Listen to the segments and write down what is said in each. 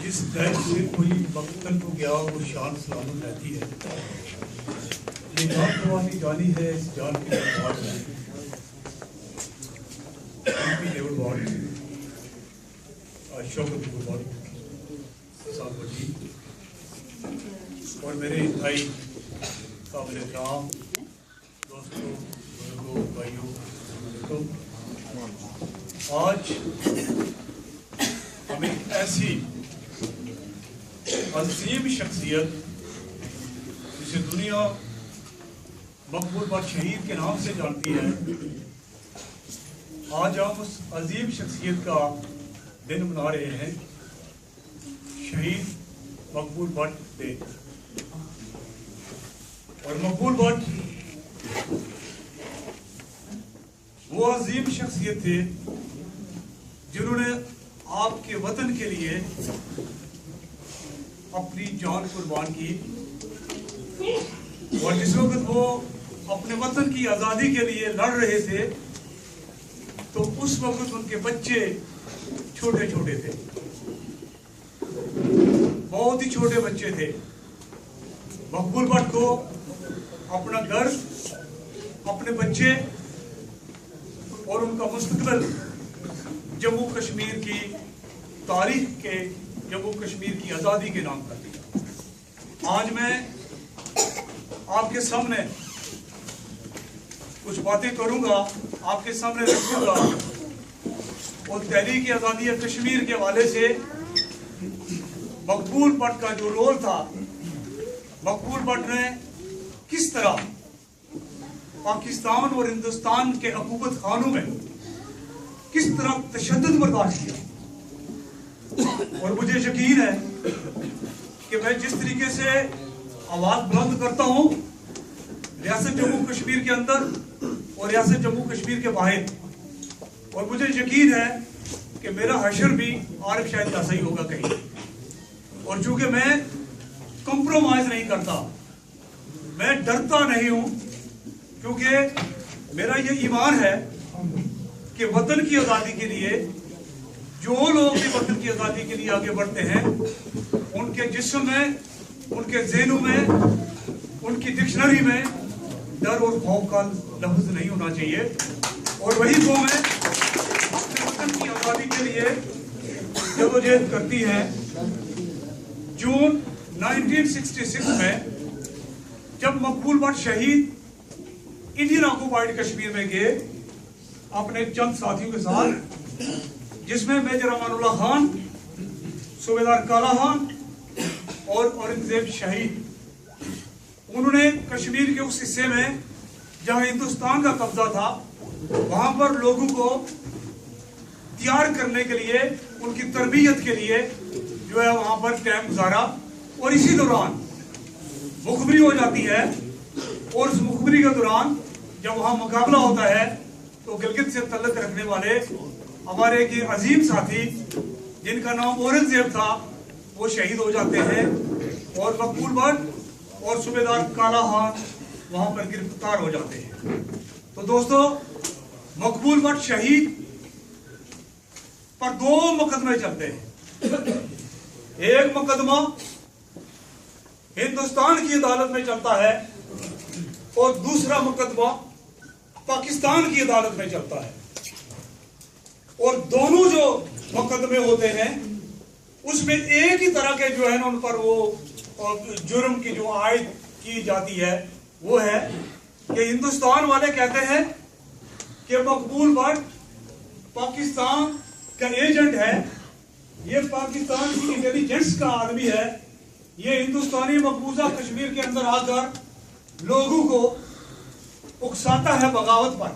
जिस घर से कोई वक्तन को गया वो शान सलामत रहती है। ये जान परवानी जानी है इस जान की बात है। डेविड वार्ड शौकत साहब जी और मेरे भाई काबिल इकराम दोस्तों बुजुर्गों भाइयों, तो आज हमें ऐसी अजीम शख्सियत जिसे दुनिया मकबूल बख्श शहीद के नाम से जानती है, आज हम उस अजीम शख्सियत का दिन मना रहे हैं, शहीद मकबूल भट्ट डे। और मकबूल भट्ट वो अजीम शख्सियत थे जिन्होंने आपके वतन के लिए अपनी जान कुर्बान की। और जिस वक्त वो अपने वतन की आज़ादी के लिए लड़ रहे थे तो उस वक्त उनके बच्चे छोटे छोटे थे, बहुत ही छोटे बच्चे थे। मकबूल भट्ट को अपना घर, अपने बच्चे और उनका मुस्तकबिल जम्मू कश्मीर की तारीख के, जम्मू कश्मीर की आज़ादी के नाम कर दिया। आज मैं आपके सामने कुछ बातें करूंगा, आपके सामने रखूंगा और तहरीक आज़ादी कश्मीर के हवाले से मकबूल भट्ट का जो रोल था, मकबूल भट्ट ने किस तरह पाकिस्तान और हिंदुस्तान के हुकूमत खानों में किस तरह तशद्दुद बर्दाश्त किया। और मुझे यकीन है कि मैं जिस तरीके से आवाज बुलंद करता हूं रियासत जम्मू कश्मीर के अंदर और रियासत जम्मू कश्मीर के बाहर, और मुझे यकीन है कि मेरा हशर भी आरिफ शायद ऐसा ही होगा कहीं। और चूंकि मैं कंप्रोमाइज नहीं करता, मैं डरता नहीं हूं, क्योंकि मेरा ये ईमान है कि वतन की आज़ादी के लिए जो लोग भी वतन की आज़ादी के लिए आगे बढ़ते हैं, उनके जिस्म में, उनके ज़हनों में, उनकी डिक्शनरी में डर और खौफ का लफ्ज़ नहीं होना चाहिए। और वही कौम है अपने वतन की आज़ादी के लिए जदोजहद करती है। जून 1966 में जब मकबूल भट्ट शहीद इंडियन ऑक्युपाइड कश्मीर में गए अपने चंद साथियों के साथ, जिसमें मेजर अमानुल्लाह खान, सूबेदार काला खान और औरंगजेब शहीद, उन्होंने कश्मीर के उस हिस्से में जहां हिंदुस्तान का कब्जा था वहां पर लोगों को तैयार करने के लिए, उनकी तरबियत के लिए जो है वहां पर टाइम गुजारा। और इसी दौरान मुखबरी हो जाती है, और उस मुखबरी के दौरान जब वहां मुकाबला होता है तो गिलगित से तल्लुक रखने वाले हमारे एक अजीम साथी जिनका नाम औरंगजेब था वो शहीद हो जाते हैं, और मकबूल भट्ट और सूबेदार काला खान वहां पर गिरफ्तार हो जाते हैं। तो दोस्तों, मकबूल भट्ट शहीद पर दो मुकदमे चलते हैं। एक मुकदमा हिंदुस्तान की अदालत में चलता है और दूसरा मुकदमा पाकिस्तान की अदालत में चलता है। और दोनों जो मुकदमे होते हैं उसमें एक ही तरह के जो है ना उन पर वो जुर्म की जो आयद की जाती है वो है कि हिंदुस्तान वाले कहते हैं कि मकबूल भट्ट पाकिस्तान का एजेंट है, ये पाकिस्तान की इंटेलिजेंस का आदमी है, ये हिंदुस्तानी मकबूजा कश्मीर के अंदर आकर लोगों को उकसाता है बगावत पर।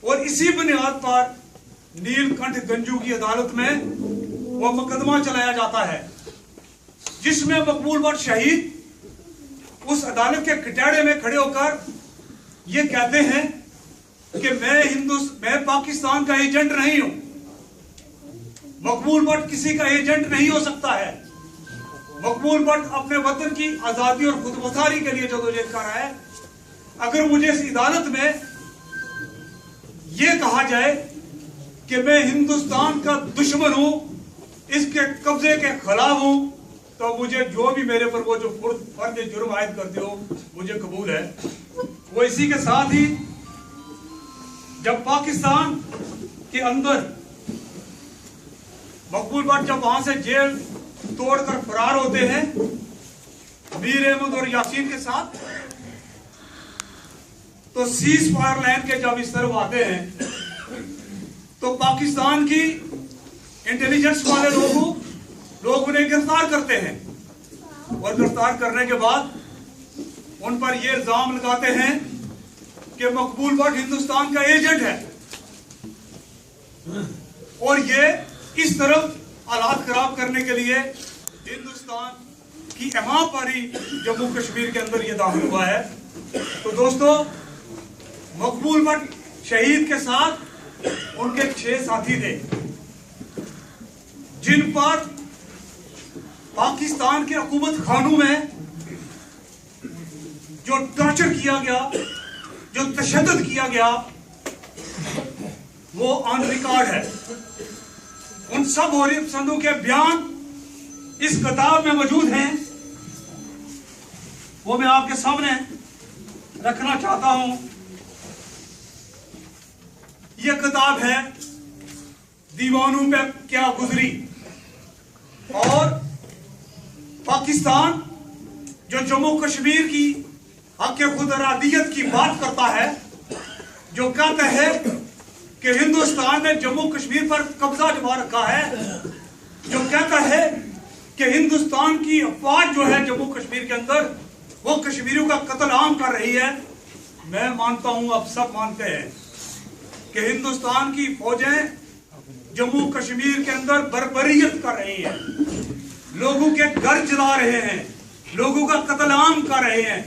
और इसी बुनियाद पर नीलकंठ गंजू की अदालत में वह मुकदमा चलाया जाता है, जिसमें मकबूल भट्ट शहीद उस अदालत के कटहरे में खड़े होकर ये कहते हैं कि मैं पाकिस्तान का एजेंट नहीं हूं। मकबूल भट्ट किसी का एजेंट नहीं हो सकता है। मकबूल भट्ट अपने वतन की आजादी और खुदमुख्तारी के लिए जदोजहद कर रहा है। अगर मुझे इस अदालत में यह कहा जाए कि मैं हिंदुस्तान का दुश्मन हूं इसके कब्जे के खिलाफ हूं, तो मुझे जो भी मेरे पर वो जो फर्ज जुर्म आयद करते हो मुझे कबूल है। वो इसी के साथ ही जब पाकिस्तान के अंदर मकबूल भट्ट जब वहां से जेल तोड़कर फरार होते हैं मीर अहमद और यासीन के साथ, तो सीज फायर लाइन के जब इस तरफ आते हैं तो पाकिस्तान की इंटेलिजेंस वाले लोग उन्हें गिरफ्तार करते हैं और गिरफ्तार करने के बाद उन पर यह इल्जाम लगाते हैं कि मकबूल भट्ट हिंदुस्तान का एजेंट है और ये इस तरफ हालात खराब करने के लिए हिंदुस्तान की एमाम पर ही जम्मू कश्मीर के अंदर ये दाखिल हुआ है। तो दोस्तों, मकबूल भट्ट शहीद के साथ उनके 6 साथी थे जिन पर पाकिस्तान के हुकूमत खानों में जो टॉर्चर किया गया, जो तशद्दुद किया गया, वो ऑन रिकॉर्ड है। उन सब हुर्रियत पसंदों के बयान इस किताब में मौजूद हैं, वो मैं आपके सामने रखना चाहता हूं। यह किताब है दीवानों पे क्या गुजरी, और पाकिस्तान जो जम्मू कश्मीर की हक खुद इरादियत की बात करता है, जो कहता है कि हिंदुस्तान ने जम्मू कश्मीर पर कब्जा जमा रखा है, जो कहता है कि हिंदुस्तान की अफवाज जो है जम्मू कश्मीर के अंदर वो कश्मीरियों का कत्ल आम कर रही है। मैं मानता हूं, अब सब मानते हैं कि हिंदुस्तान की फौजें जम्मू कश्मीर के अंदर बर्बरियत कर रही हैं, लोगों के घर जला रहे हैं, लोगों का कत्ल आम कर रहे हैं।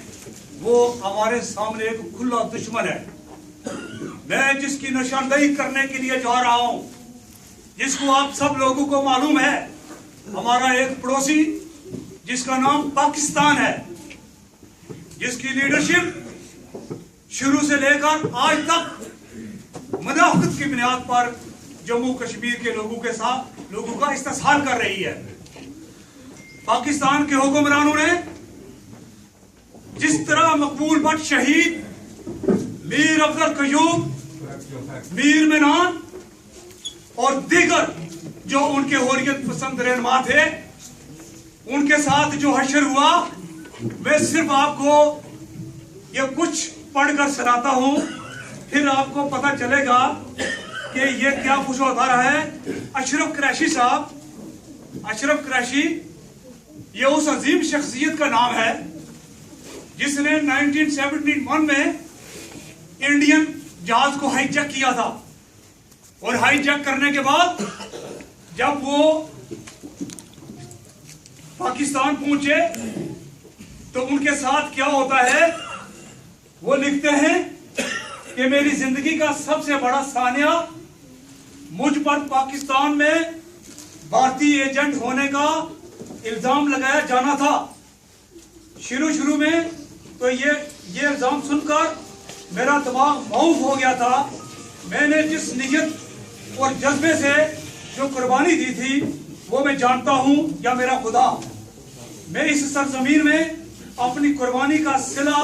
वो हमारे सामने एक खुला दुश्मन है। मैं जिसकी निशानदेही करने के लिए जा रहा हूं, जिसको आप सब लोगों को मालूम है, हमारा एक पड़ोसी जिसका नाम पाकिस्तान है, जिसकी लीडरशिप शुरू से लेकर आज तक मुनाफिकत की बुनियाद पर जम्मू कश्मीर के लोगों के साथ लोगों का इस्तेसाल कर रही है। पाकिस्तान के हुक्मरानों ने जिस तरह मकबूल भट्ट शहीद, मीर अफजल कयूम, मीर मिनान और दीगर जो उनके हुर्रियत पसंद रहनुमा थे, उनके साथ जो हशर हुआ, मैं सिर्फ आपको ये कुछ पढ़कर सुनाता हूं, फिर आपको पता चलेगा कि ये क्या कुछ होता रहा है। अशरफ कुरैशी साहब, अशरफ कुरैशी ये उस अजीम शख्सियत का नाम है जिसने 1971 में इंडियन जहाज को हाईजैक किया था, और हाईजैक करने के बाद जब वो पाकिस्तान पहुंचे तो उनके साथ क्या होता है, वो लिखते हैं कि मेरी जिंदगी का सबसे बड़ा सानिया मुझ पर पाकिस्तान में भारतीय एजेंट होने का इल्जाम लगाया जाना था। शुरू में तो ये इल्जाम सुनकर मेरा दिमाग माऊफ हो गया था। मैंने जिस नियत और जज्बे से जो कुर्बानी दी थी वो मैं जानता हूं, या मेरा खुदा, मैं इस सरजमीन में अपनी कुर्बानी का सिला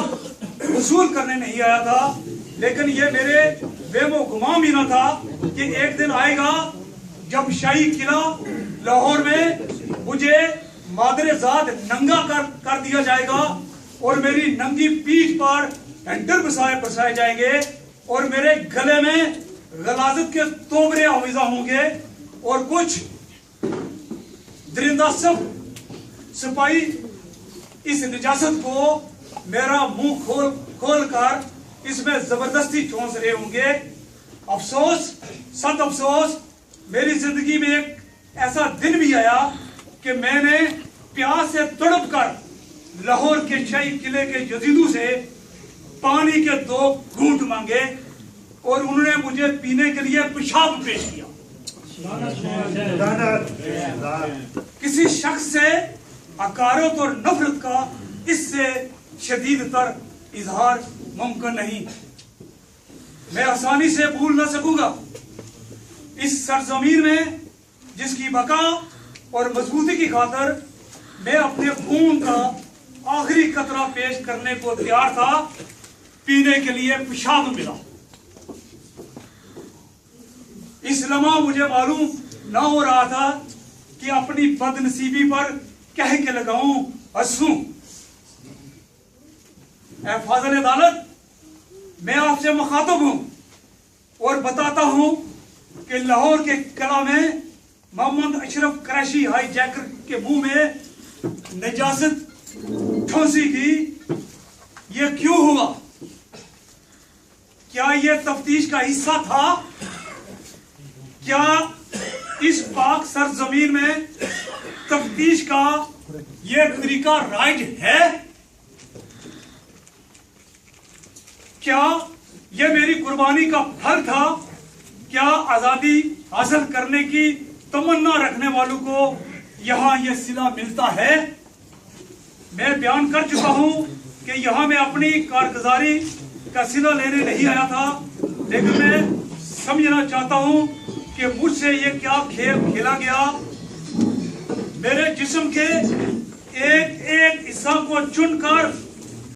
वसूल करने नहीं आया था, लेकिन ये मेरे बेमो गुमान भी न था कि एक दिन आएगा जब शाही किला लाहौर में मुझे मादरे-जाद नंगा कर दिया जाएगा और मेरी नंगी पीठ पर हैंडल बसाए जाएंगे और मेरे गले में गलाजत के तोबरे आविजा होंगे और कुछ दरिंदा सब सिपाही इस निजासत को मेरा मुंह खोल कर इसमें जबरदस्ती चोंस रहे होंगे। अफसोस, सत अफसोस, मेरी जिंदगी में एक ऐसा दिन भी आया कि मैंने प्यास से तड़प कर लाहौर के शाही किले के जदीदों से पानी के 2 घूंट मांगे और उन्होंने मुझे पीने के लिए पेशाब पेश किया। किसी शख्स से हकारत और नफरत का इससे शदीद तर इजहार मुमकिन नहीं। मैं आसानी से भूल ना सकूंगा इस सरजमीन में जिसकी बका और मजबूती की खातर मैं अपने खून का आखिरी कतरा पेश करने को तैयार था। पीने के लिए पेशाब मिला। इस लम्हा मुझे मालूम ना हो रहा था कि अपनी बदनसीबी पर कह के लगाऊं हंसूं। ऐ फाज़िल अदालत, मैं आपसे मुखातब हूं और बताता हूं कि लाहौर के कला में मोहम्मद अशरफ क़ुरैशी हाईजैकर के मुंह में नजासत ठोंसी की। ये क्यों हुआ? क्या ये तफ्तीश का हिस्सा था? क्या इस पाक सरजमीन में तफ्तीश का ये तरीका राइज है? क्या यह मेरी कुर्बानी का फल था? क्या आजादी हासिल करने की तमन्ना रखने वालों को यहां यह सिला मिलता है? मैं बयान कर चुका हूं कि यहां मैं अपनी कारगुजारी का सिला लेने नहीं आया था, लेकिन मैं समझना चाहता हूं कि मुझसे ये क्या खेल खेला गया। मेरे जिस्म के एक एक हिस्सा को चुनकर